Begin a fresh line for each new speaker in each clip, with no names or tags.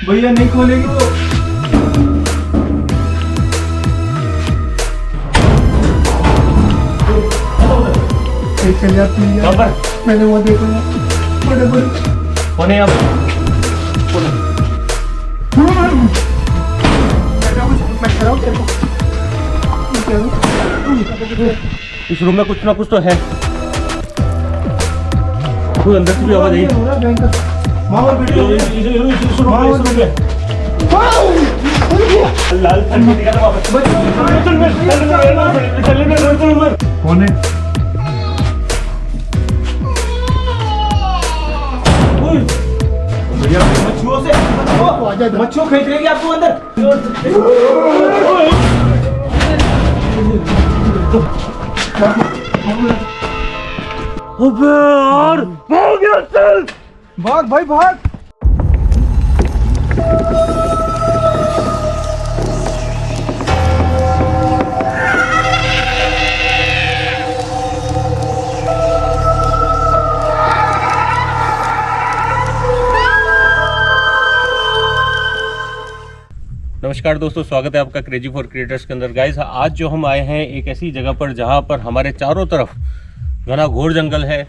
भैया नहीं खोलेगी वो। चल जाती है। मैंने वो देखा बड़े बड़े
कौन है यहाँ पर? इस रूम में कुछ ना कुछ तो है। कोई अंदर से भी आवाज आई।
कौन है?
मच्छियों खींच लेगी आपको अंदर। अबे यार भाग यार, चल
भाग भाई भाग।
नमस्कार दोस्तों, स्वागत है आपका क्रेजी फॉर क्रिएटर्स के अंदर। गाइस, आज जो हम आए हैं एक ऐसी जगह पर जहां पर हमारे चारों तरफ घना घोर जंगल है।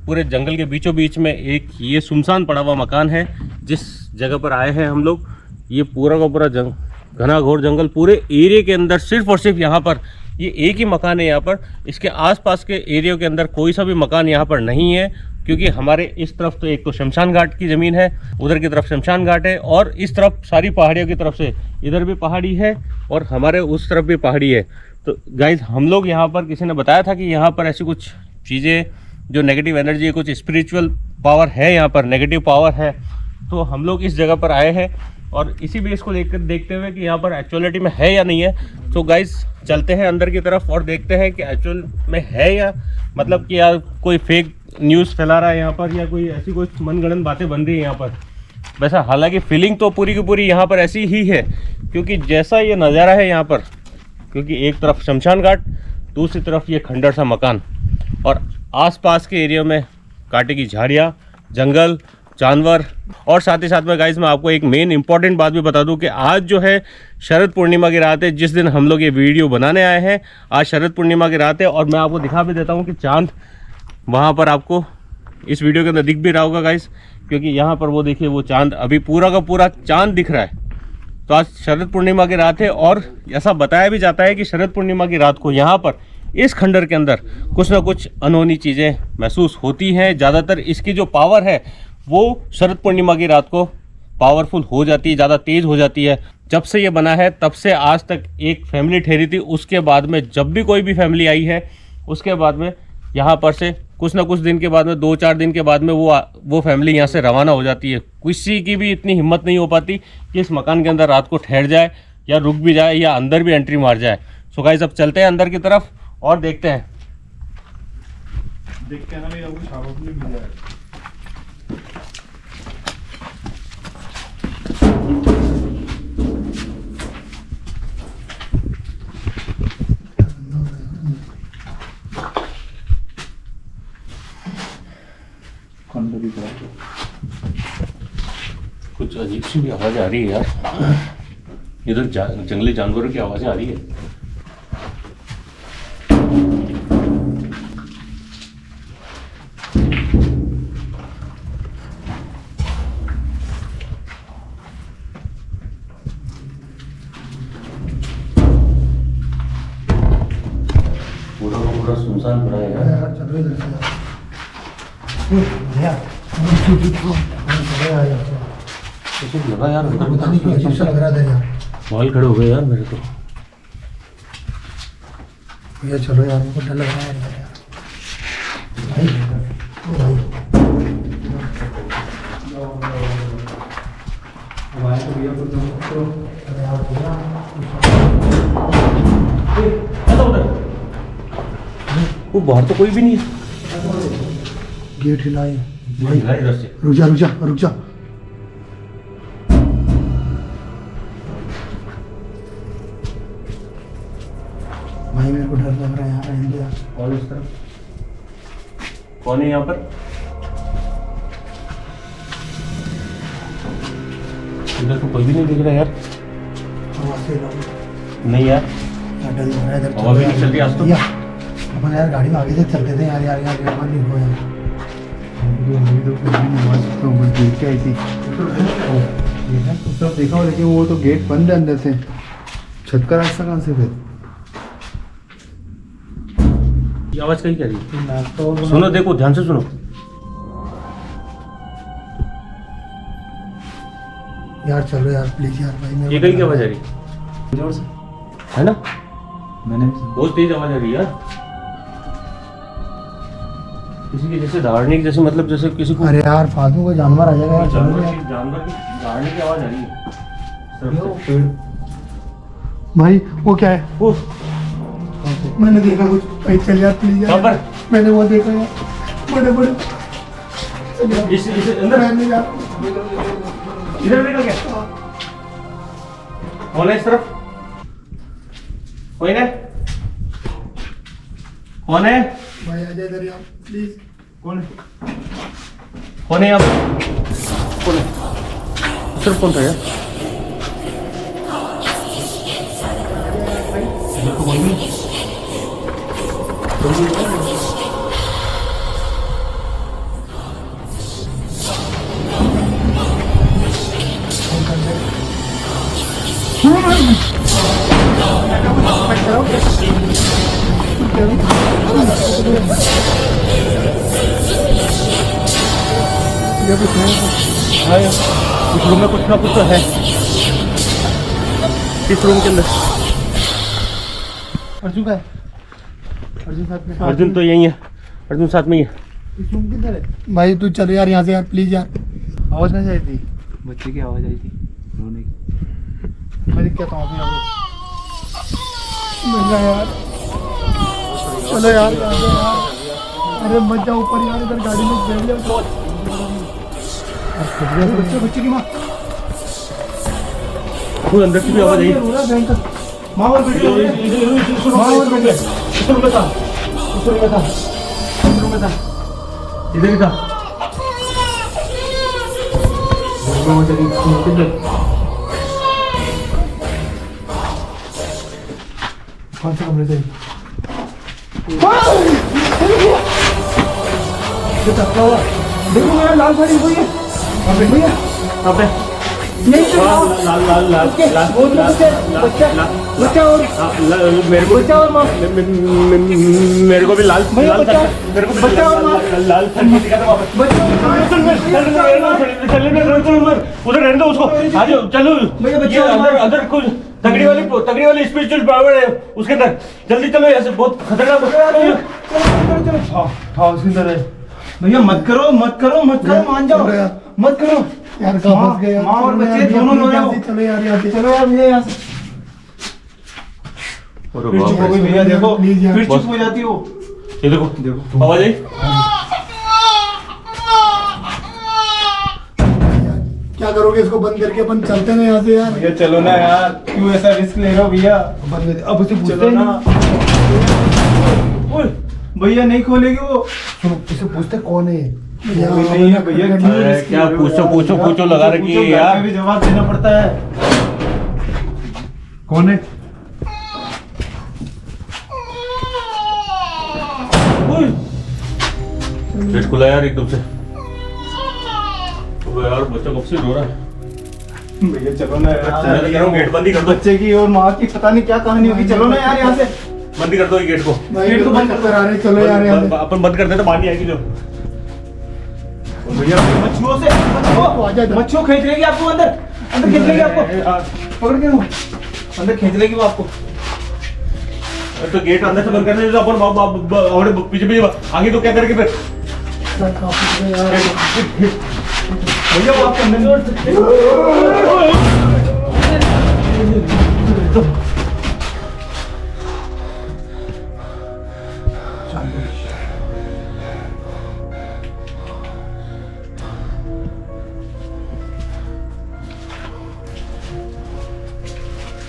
पूरे जंगल के बीचों बीच में एक ये सुनसान पड़ा हुआ मकान है। जिस जगह पर आए हैं हम लोग, ये पूरा का पूरा घना घोर जंगल, पूरे एरिया के अंदर सिर्फ और सिर्फ यहाँ पर ये एक ही मकान है। यहाँ पर इसके आसपास के एरिया के अंदर कोई सा भी मकान यहाँ पर नहीं है, क्योंकि हमारे इस तरफ तो एक तो शमशान घाट की ज़मीन है, उधर की तरफ शमशान घाट है, और इस तरफ सारी पहाड़ियों की तरफ से इधर भी पहाड़ी है और हमारे उस तरफ भी पहाड़ी है। तो गाइज, हम लोग यहाँ पर, किसी ने बताया था कि यहाँ पर ऐसी कुछ चीज़ें जो नेगेटिव एनर्जी है, कुछ स्पिरिचुअल पावर है यहाँ पर, नेगेटिव पावर है। तो हम लोग इस जगह पर आए हैं और इसी बेस को लेकर देखते हुए कि यहाँ पर एक्चुअलिटी में है या नहीं है। तो गाइज, चलते हैं अंदर की तरफ और देखते हैं कि एक्चुअल में है या मतलब कि यार कोई फेक न्यूज़ फैला रहा है यहाँ पर, या कोई ऐसी कोई मनगढ़ंत बातें बन रही है यहाँ पर। वैसा हालांकि फीलिंग तो पूरी की पूरी यहाँ पर ऐसी ही है, क्योंकि जैसा ये नज़ारा है यहाँ पर, क्योंकि एक तरफ शमशान घाट, दूसरी तरफ ये खंडर सा मकान, और आसपास के एरिया में कांटे की झाड़ियाँ, जंगल, जानवर। और साथ ही साथ में गाइस, मैं आपको एक मेन इंपॉर्टेंट बात भी बता दूं कि आज जो है शरद पूर्णिमा की रात है। जिस दिन हम लोग ये वीडियो बनाने आए हैं, आज शरद पूर्णिमा की रात है। और मैं आपको दिखा भी देता हूं कि चांद वहां पर आपको इस वीडियो के अंदर दिख भी रहा होगा गाइस, क्योंकि यहाँ पर वो देखिए, वो चांद अभी पूरा का पूरा चांद दिख रहा है। तो आज शरद पूर्णिमा की रात है और ऐसा बताया भी जाता है कि शरद पूर्णिमा की रात को यहाँ पर इस खंडर के अंदर कुछ ना कुछ अनहोनी चीज़ें महसूस होती हैं। ज़्यादातर इसकी जो पावर है वो शरद पूर्णिमा की रात को पावरफुल हो जाती है, ज़्यादा तेज़ हो जाती है। जब से ये बना है तब से आज तक एक फैमिली ठहरी थी, उसके बाद में जब भी कोई भी फैमिली आई है, उसके बाद में यहाँ पर से कुछ ना कुछ दिन के बाद में, 2-4 दिन के बाद में वो फैमिली यहाँ से रवाना हो जाती है। किसी की भी इतनी हिम्मत नहीं हो पाती कि इस मकान के अंदर रात को ठहर जाए या रुक भी जाए या अंदर भी एंट्री मार जाए। सो गाइस, अब चलते हैं अंदर की तरफ और देखते हैं
ना मेरा कुछ सामान भी मिल जाए।
कुछ अजीब सी भी आवाज़ आ रही है यार। इधर जंगली जानवरों की आवाज़ें आ रही है। पूरा का पूरा सुनसान पड़ा है यार।
चलो इधर
ऐसे लगा यार,
पता नहीं क्यों अजीब सा लग रहा था यार।
बाल खड़े हो गए यार मेरे तो।
भैया चलो यार, मुझको डर लग रहा है यार। भाई तो भैया
वो बाहर तो कोई भी नहीं है।
गेट हिलाए
भाई इधर से
रुक जा रुक जा रुक जा। भाई मेरे को डर लग रहा है यार, रहने दे यार।
और इस तरफ कौन है यहाँ पर? इधर तो कोई भी नहीं दिख रहा यार।
हवा से
नहीं यार,
डर लग रहा है इधर।
हवा भी नहीं चल रही आज तो।
अपन यार गाड़ी में आगे से चलते थे यार यार यार यार नहीं हो यार।
तो कुछ भी नहीं हुआ, तो बस देख के आई थी। तो देखा हो, लेकिन वो तो गेट बंद है अंदर से। छत का रास्ता कहाँ से फिर?
ये आवाज कहीं कह रही है?
तो
सुनो, देखो ध्यान से सुनो।
यार चलो यार प्लीज यार भाई मेरे
ये कहीं की आवाज आ रही है?
जोर से
है ना,
मैंने
बहुत तेज आवाज आ रही है यार। किसी की जैसे दहाड़ने की, जैसे मतलब जैसे किसी को
अरे यार फालतू कोई जानवर आ जाएगा यार। चलो यार
जानवर की दहाड़ने की आवाज आ रही है सिर्फ से।
भाई वो क्या है?
वो
मैंने देखा कुछ भाई, चल यार प्लीज
कहाँ
यार।
पर?
मैंने वो देखा यार, बड़े बड़े। चल यार,
इस अंदर
मैंने यार
इधर निकल गया। कौन है इस तरफ? कोई ना? कौन है?
भाई आ जाए इधर यार प्लीज।
कौन है?
कौन है यहाँ पर? कौन है? सिर्फ कौन था यार? इधर तो कोई नहीं।
ये कुछ है?
हाँ यार, इस रूम में कुछ ना कुछ तो है, इस रूम के अंदर।
अर्जुन का है? अर्जुन साथ में?
अर्जुन तो यही है, अर्जुन साथ में ही है।
इस रूम किधर है? भाई तू चलो यार यहाँ से यार प्लीज यार। आवाज नहीं आई थी?
बच्चे की आवाज आई थी रोने की।
मैं क्या था यार। चलो यार यहाँ से यार। अरे मत जाओ ऊपर यार, इधर गाड़ी में बैठ जाओ। बच्चे बच्चे की माँ
वो अंदर से भी आवाज आई।
रो रहा है भयंकर। माँ और बेटी माँ और बेटी
इस रूम में था,
इस रूम में था, इस रूम में था।
इधर ही था।
कौन से कमरे से? देखो मेरा लाल साड़ी हुई है। भैया
कहाँ पे?
नहीं तो
लाल लाल लाल लाल
वो तो बच्चा और
मेरे को
बच्चा और माँ।
मेरे को भी लाल
भैया,
लाल
बच्चा-
मेरे को भी
बच्चा और माँ।
लाल दिखा था वापस। उधर रहने दो उसको। आ जाओ चलो।
भैया, बच्चा
ये
और माँ।
अंदर अंदर कुछ तगड़ी वाली स्पिरिचुअल पावर है उसके अंदर। जल्दी चलो, ऐसे बहुत खतरनाक
भैया मत करो मत करो मत करो, मान जाओ, मत करो
यार कहाँ फंस गए यार।
माँ और
चलो
बच्चे
यार,
दोनों रो रहे हो।
चलो यार यहाँ से।
चलो यार भैया यहाँ से। फिर चुप हो गई भैया, देखो
प्लीज यार।
फिर चुप हो जाती हो।
ये देखो
देखो
आवाज आई।
क्या करोगे इसको बंद करके? अपन चलते ना यहाँ से यार।
भैया चलो ना यार, क्यों ऐसा रिस्क ले रहे हो भैया?
बंद कर। अब उसे पूछते
चलो
हैं
ना। ओए, भैया नहीं खोलेगी वो।
सुनो, इसे पूछते कौन है?
कोई नहीं है भैया, क्यों
अरे
रिस्क
क्या
ले रहे हो
पूछो
यार?
पूछो पूछो लगा रखी है
पूछो, घर
यार।
पे भी जवाब देना पड़ता है। कौन है?
गेट खुला यार एकदम से। तो यार बच्चा कब से रो रहा है।
भैया चलो ना यार,
मैं तो कह रहा हूँ गेट बंद ही कर दो।
बच्चे की और माँ की पता नहीं क्या कहानी होगी। चलो ना यार यहाँ से।
बंद ही कर दो ये गेट को।
गेट तो बंद
कर रहे। चलो यार यहाँ से।
अपन बंद कर दे तो पानी आएगी जो।
भैया मच्छुओं से
आजा इधर।
मच्छुओं खींच लेगी आपको, अंदर अंदर खींच लेगी आपको, पकड़ के रहो, अंदर खींच लेगी वो आपको।
तो गेट अंदर से बंद कर दे तो अपन हमारे पीछे पीछे आगे तो क्या करेंगे फिर।
भैया वो आपको अंदर जोड़ सकते हो।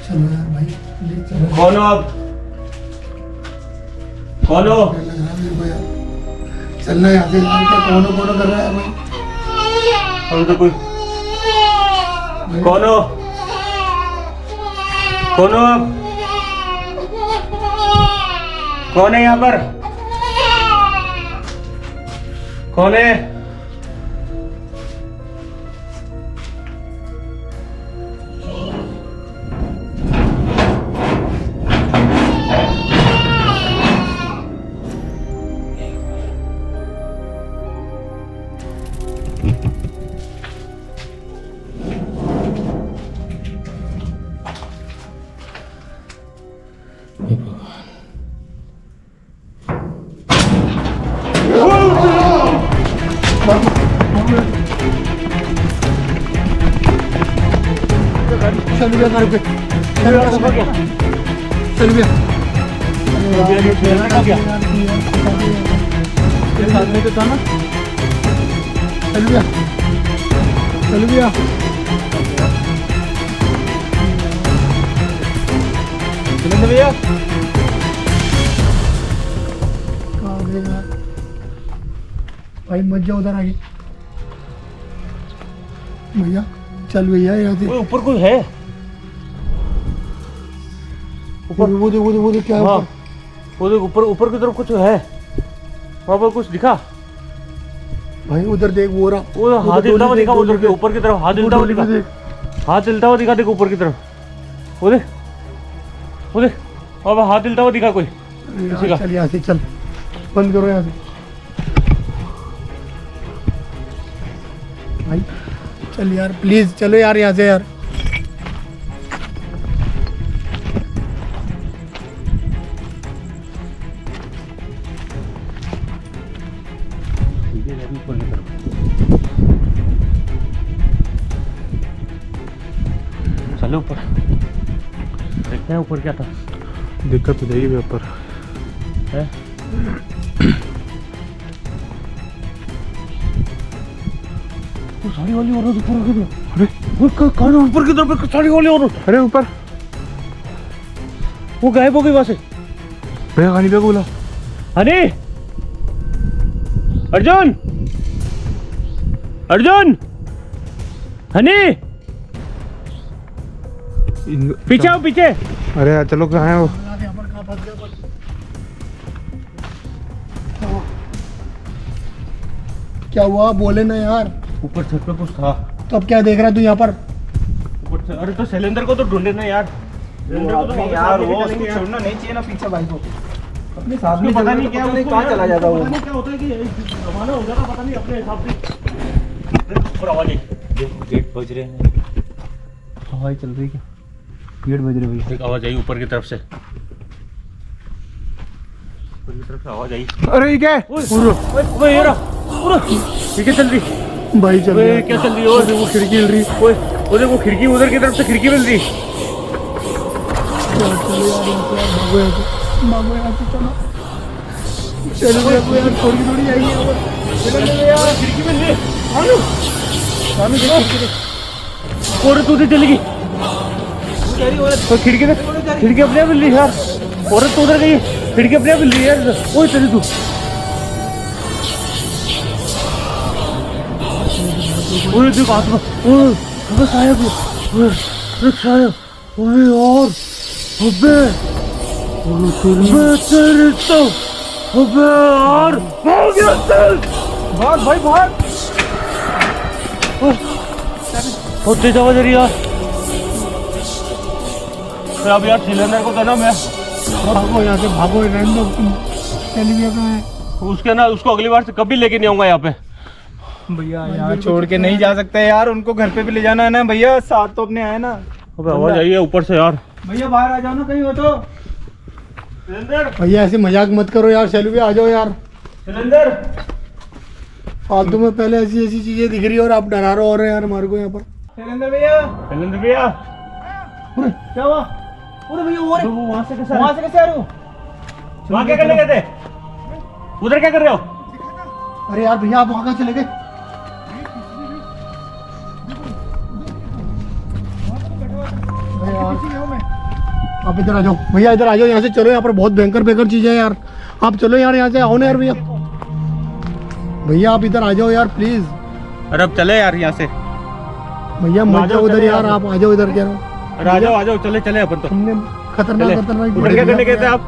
चलो यार भाई प्लीज चलो।
कौन हो आप? कौन हो?
डर लग रहा है मेरे को यार। चलना यहाँ से यार। क्या कोनो कोनो कर रहा है भाई?
अभी तो कोई कौन हो? कौन हो आप? कौन है यहाँ पर? कौन है?
चल भैया घर पे चल भैया
साथ में तो था ना।
चल भैया चल भैया
भैया
भाई मत जाओ उधर आगे भैया। चल भैया यहाँ से।
ऊपर कोई है?
ऊपर वो देखो क्या है
हाँ,
ऊपर?
वो देख ऊपर ऊपर की तरफ कुछ है। वहाँ पर कुछ दिखा?
भाई उधर देख वो रहा।
वो हाथ हिलता हुआ दिखा उधर के ऊपर की तरफ। हाथ हिलता हुआ दिखा। हाथ हिलता हुआ दिखा। देख ऊपर की तरफ। वो देख वहाँ हाथ हिलता हुआ दिखा कोई किसी का।
चल यहाँ से चल बंद करो यहाँ से भाई। चल यार प्लीज चलो यार यहाँ से यार।
चलो ऊपर देखते हैं ऊपर क्या था।
दिक्कत हो जाएगी ऊपर
है? साड़ी वाली औरत ऊपर आ गई।
अरे
कौन ऊपर की तरफ साड़ी वाली औरत?
अरे ऊपर
वो गायब हो गई वहां से।
भैया खानी भैया बोला
हनी अर्जुन अर्जुन हनी पीछे आओ पीछे।
अरे यार चलो कहाँ है वो?
क्या हुआ बोले ना यार।
ऊपर छत पे कुछ था।
तो अब क्या देख रहा है तू यहाँ पर?
ऊपर से अरे तो सिलेंडर को तो ढूंढे ना यार। सिलेंडर को तो
यार वो उसको छोड़ना नहीं चाहिए ना पीछे भाई को। अपने साथ में
पता नहीं क्या
उसको कहाँ चला जाता वो।
पता नहीं क्या होता है कि रवाना हो जाता पता नहीं अपने हिसाब से। ऊपर आवाज आई। गेट बज रहे हैं।
हवाई चल रही क्या? गेट बज रहे भैया।
एक आवाज आई ऊपर की तरफ से। ऊपर की तरफ से आवाज आई।
अरे ये क्या है?
ओए ये रहा ठीक है चल रही
भाई चल
ओए
यार।
क्या चल रही है? ओए
वो खिड़की हिल रही।
ओए वो देखो खिड़की उधर की तरफ से खिड़की मिल रही।
चलो यार भागो यहाँ से भागो यहाँ से चलो। चलो यार थोड़ी थोड़ी आएगी यहाँ पर।
खिड़की मिल रही। और तू चली गई तो खिड़की अपने आप मिल रही यार। औरत तो उधर गई खिड़की अपने आप मिल रही यार। ओए चली तू ओए देख आत्मा। ओए अबे साहब ओए साहब ओए यार अबे तेरे तो अबे यार भाग गया चल
भाग भाई भाग।
बहुत तेज आवाज आ रही यार। अब यार सिलेंडर को देना मैं।
भागो यहाँ से भागो। रहने दो तुम। चलिए कहाँ है?
उसके ना उसको अगली बार से कभी लेके नहीं आऊंगा यहाँ पे।
भैया यहाँ छोड़ के नहीं जा सकते यार। उनको घर पे भी ले जाना है ना भैया। साथ तो अपने आए ना।
अबे आवाज आई है ऊपर से यार।
भैया बाहर आ जाओ ना कहीं हो तो।
सिलेंडर
भैया ऐसे मजाक मत करो यार। चलो भी आ जाओ यार।
सिलेंडर
फालतू में पहले ऐसी ऐसी चीजें दिख रही है और आप डरा रहे हो रहे हैं यार हमारे को यहाँ पर।
शैलेंद्र भैया
सिलेंडर भैया
क्या हुआ? अरे भैया वो
वहां से कैसे
वहाँ से कैसे आ रहे हो?
वहां क्या करने गए थे? उधर क्या कर रहे हो?
अरे यार भैया आप वहाँ कहाँ चले गए? आप इधर आ जाओ भैया। इधर आ जाओ यहाँ से। चलो यहाँ पर बहुत भयंकर भयंकर चीजें हैं यार। आप चलो यार यहाँ से। आओ ना यार भैया। भैया आप इधर आ जाओ यार प्लीज।
अरे अब चले यार यहाँ से।
भैया मत जाओ उधर यार, आप आ जाओ इधर क्या
अरे आ जाओ चले चले अपन तो।
हमने खतरनाक खतरनाक
उधर क्या करने गए थे आप?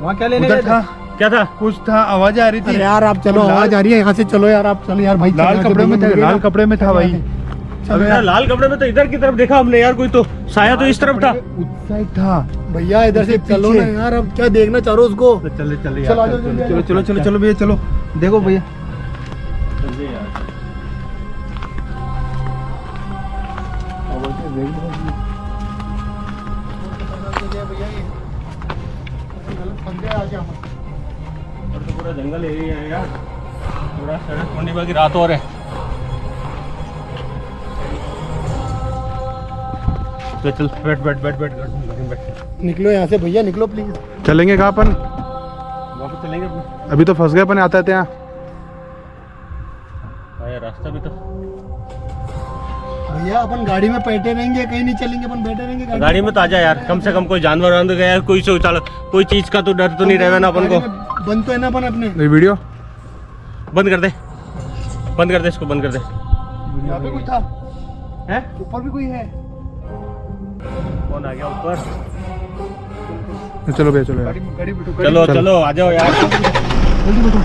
वहाँ क्या लेने
उधर
गए थे?
था
क्या था?
कुछ था, आवाज आ रही
अरे
थी।
यार आप चलो, आवाज आ रही है यहाँ से, चलो यार आप चलो यार भाई।
लाल कपड़े में था, लाल कपड़े में था भाई।
चलो यार,
लाल कपड़े में तो इधर की तरफ देखा हमने यार, कोई तो साया तो इस तरफ था।
उस साइड था।
भैया इधर से चलो ना यार, अब क्या देखना चाह रहे हो उसको।
तो चले चले
चलो आ
यार,
जाओ
चल,
जल्दी आ
चल,
जाओ।
चलो चलो चलो भैया चलो, देखो भैया
चल यार। और तो पूरा जंगल एरिया है यार, पूरा सड़क पूर्णिमा की रात और है। तो चल बैठ बैठ बैठ बैठ बैठ
निकलो यहाँ से भैया, निकलो प्लीज।
चलेंगे कहाँ अपन?
वापस चलेंगे अपने।
अभी तो फंस गए अपन, आता थे यहाँ।
हाँ यार, रास्ता भी तो।
भैया अपन गाड़ी में बैठे रहेंगे, कहीं नहीं चलेंगे, अपन बैठे रहेंगे
गाड़ी में तो आ जा यार, कम से कम कोई जानवर वानवर गया यार, कोई शौचालय, कोई चीज का तो डर तो नहीं रहेगा ना अपन को।
बंद तो है ना अपन अपने।
ये वीडियो
बंद कर दे, बंद कर दे इसको, बंद कर दे।
यहाँ पे कोई था,
हैं?
ऊपर भी कोई है।
कौन आ गया ऊपर?
चलो भैया चलो यार।
गाड़ी बैठो,
चलो चलो आ जाओ यार।
जल्दी बैठो।